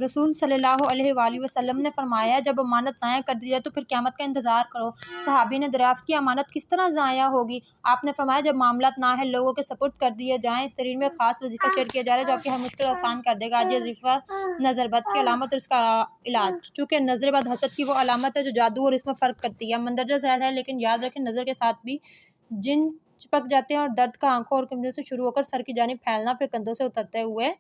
رسول صلی اللہ علیہ وآلہ وسلم نے فرمایا جب امانت ضائع کر دی جائے تو پھر قیامت کا انتظار کرو۔ صحابی نے دریافت کیا امانت کس طرح ضائع ہوگی؟ آپ نے فرمایا جب معاملات نااہل لوگوں کے سپرد کر دیے جائیں۔ اس تحریر میں خاص وظیفہ شیئر کیا جا رہا ہے جو آپ کی ہر مشکل آسان کر دے گا۔ آج یہ وظیفہ نظر بد کی علامت اور اس کا علاج۔ چونکہ نظر بد حسد کی وہ علامت ہے جو جادو اور اس میں فرق کرتی ہے۔ مندرجہ ذیل ہے لیکن یاد رکھیں نظر کے ساتھ بھی جن چپک جاتے ہیں اور درد کا آنکھوں اور کمروں سے شروع ہو کر سر کی جانب پھیلنا، پھر کندھوں سے اترتے ہوئے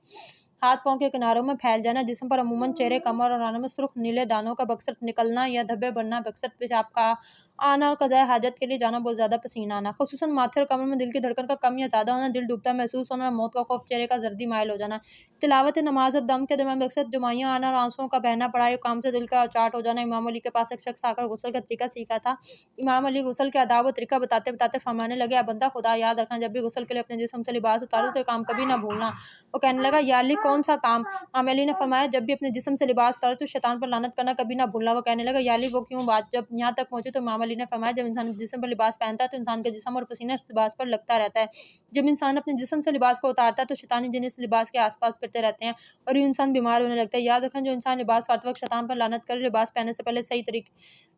ہاتھ پاؤں کے کناروں میں پھیل جانا، جسم پر عموماً چہرے، کمر اور رانوں میں سرخ نیلے دانوں کا بکثرت نکلنا یا دھبے بننا، بکثرت پیشاب کا آنا اور قضائے حاجت کے لیے جانا، بہت زیادہ پسینہ آنا، خصوصاً ماتھے اور کمر میں دل کی دھڑکن کا کم یا زیادہ ہونا، دل ڈوبتا محسوس ہونا اور موت کا خوف، چہرے کا زردی مائل ہو جانا، تلاوت نماز اور دم کے درمیان بکثرت جمائیاں آنا اور آنسوؤں کا بہنا، پڑھائی کام سے دل کا چاٹ ہو جانا۔ امام علی کے پاس ایک شخص آ کر غسل کا طریقہ سیکھ رہا تھا۔ امام علی غسل کے آداب و طریقہ بتاتے بتاتے فرمانے لگے، اے بندہ خدا، یاد رکھنا جب بھی غسل کے لیے اپنے جسم سے لباس اتارو تو یہ کام کبھی نہ بھولنا۔ وہ کہنے لگا، یا علی کون سا کام؟ امام علی نے فرمایا، جب بھی اپنے جسم سے لباس اتارو تو شیطان پر لعنت کرنا کبھی نہ بھولنا۔ وہ کہنے لگا، یا علی وہ کیوں؟ بات جب یہاں تک پہنچی تو امام علی نے فرمایا، جب انسان جسم پر لباس پہنتا ہے تو انسان کے جسم اور پسینہ اس لباس پر لگتا رہتا ہے۔ جب انسان اپنے جسم سے لباس کو اتارتا ہے تو شیطانی جن اس لباس کے آس پاس پھرتے رہتے ہیں اور یہ انسان بیمار ہونے لگتا ہے۔ یاد رکھیں جو انسان لباس اتارتے وقت شیطان پر لعنت کرے، لباس پہننے سے پہلے صحیح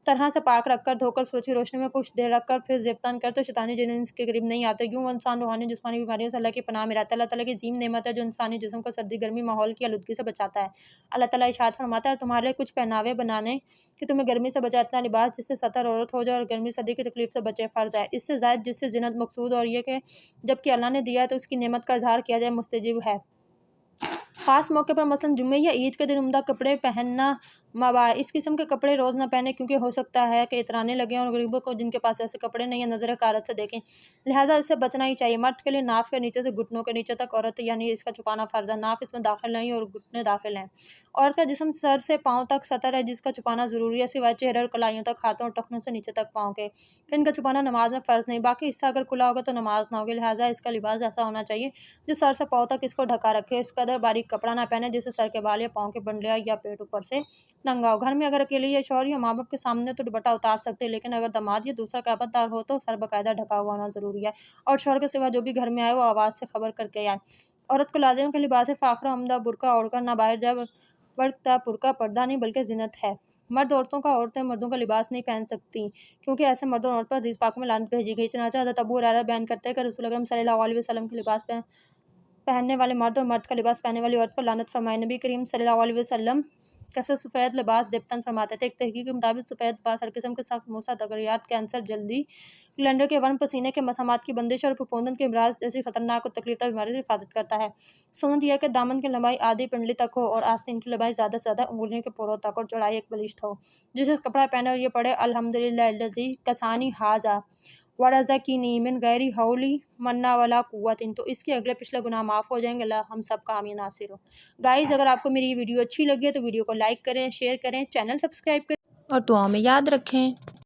طرح سے پاک رکھ کر دھو کر سوچی روشنی میں کچھ دیر رکھ کر پھر زیب تن کر تو شیطانی جن اس کے قریب نہیں آتے۔ یوں وہ انسان روحانی جسمانی بیماریوں سے اللہ کی پناہ میں رہتا ہے۔ اللہ تعالیٰ کی عظیم نعمت ہے جو انسانی جسم کو سردی گرمی ماحول کی آلودگی سے بچاتا ہے۔ اللہ تعالیٰ ارشاد فرماتا ہے، تمہارے لیے کچھ پہناوے بنانے کہ تمہیں گرمی سے بچائے، اتنا لباس جس سے سطر عورت ہو جائے اور گرمی سردی کی تکلیف سے بچے فرض ہے۔ اس سے زائد جس سے زینت مقصود اور یہ کہ جب کہ اللہ نے دیا ہے تو اس کی نعمت کا اظہار کیا جائے مستجب ہے۔ خاص موقع پر مثلاً جمعے یا عید کے دن عمدہ کپڑے پہننا مباح۔ اس قسم کے کپڑے روز نہ پہنیں کیونکہ ہو سکتا ہے کہ اترانے لگیں اور غریبوں کو جن کے پاس ایسے کپڑے نہیں ہیں نظر حقارت سے دیکھیں، لہٰذا اس سے بچنا ہی چاہیے۔ مرد کے لیے ناف کے نیچے سے گھٹنوں کے نیچے تک عورت یعنی اس کا چھپانا فرض ہے۔ ناف اس میں داخل نہیں اور گھٹنے داخل ہیں۔ عورت کا جسم سر سے پاؤں تک سطر ہے جس کا چھپانا ضروری ہے سوائے چہرے اور کلائیوں تک، ہاتھوں اور ٹخنوں سے نیچے تک پاؤں کے۔ ان کا چھپانا نماز میں فرض نہیں، باقی حصہ اگر کھلا ہوگا تو نماز نہ ہوگی، لہٰذا اس کا لباس ایسا ہونا چاہیے جو سر سے پاؤں تک اس کو ڈھکا رکھے۔ اس قدر باریک کپڑا نہ پہنے جس سے سر کے بال یا پاؤں کے بنڈیا یا پیٹ اوپر سے ننگا ہو۔ گھر میں اگر اکیلے یا شوہر یا ماں باپ کے سامنے تو دوپٹہ اتار سکتے ہیں، لیکن اگر داماد یا دوسرا قیادت دار ہو تو سر باقاعدہ ڈھکا ہوا ہونا ضروری ہے اور شوہر کے سوا جو بھی گھر میں آئے وہ آواز سے خبر کر کے آئے۔ عورت کو لازم کے لباس فاخرہ عمدہ برقع اوڑھ کر نہ باہر جائے، برقع برقع پردہ نہیں بلکہ زینت ہے۔ مرد عورتوں کا عورتیں مردوں کا لباس نہیں پہن سکتی کیونکہ ایسے مرد اور عورت پر حدیث پاک میں لعنت بھیجی گئی۔ چنانچہ حضرت ابو ہریرہ بیان کرتے ہیں کہ رسول اکرم صلی اللہ علیہ وسلم کے لباس پہننے والے مرد اور مرد کا لباس پہننے والی عورت پر لعنت فرمائی۔ نبی کریم صلی اللہ علیہ وسلم کیسے سفید لباس دیبتن فرماتے تھے۔ ایک تحقیق کے مطابق سفید لباس ہر قسم کے سخت موسا تغیرات، کینسر، جلدی گلینڈر کے ورم، پسینے کے مسامات کی بندش اور پھپھوندن کے امراض جیسی خطرناک اور تکلیف دہ بیماریوں سے حفاظت کرتا ہے۔ سنت یہ ہے کہ دامن کی لمبائی آدھی پنڈلی تک ہو اور آستین کی لمبائی زیادہ سے زیادہ انگلیوں کے پوروں تک اور چوڑائی ایک بلشت ہو۔ جو شخص کپڑا پہنے اور یہ پڑھے الحمدللہ الذی کسانی ھذا ورزقنی من غیر حول منی ولا قوت تو اس کے اگلے پچھلے گناہ معاف ہو جائیں گے۔ اللہ ہم سب کا آمین ناصر ہو۔ گائز اگر آپ کو میری یہ ویڈیو اچھی لگی ہے تو ویڈیو کو لائک کریں، شیئر کریں، چینل سبسکرائب کریں اور دعا میں یاد رکھیں۔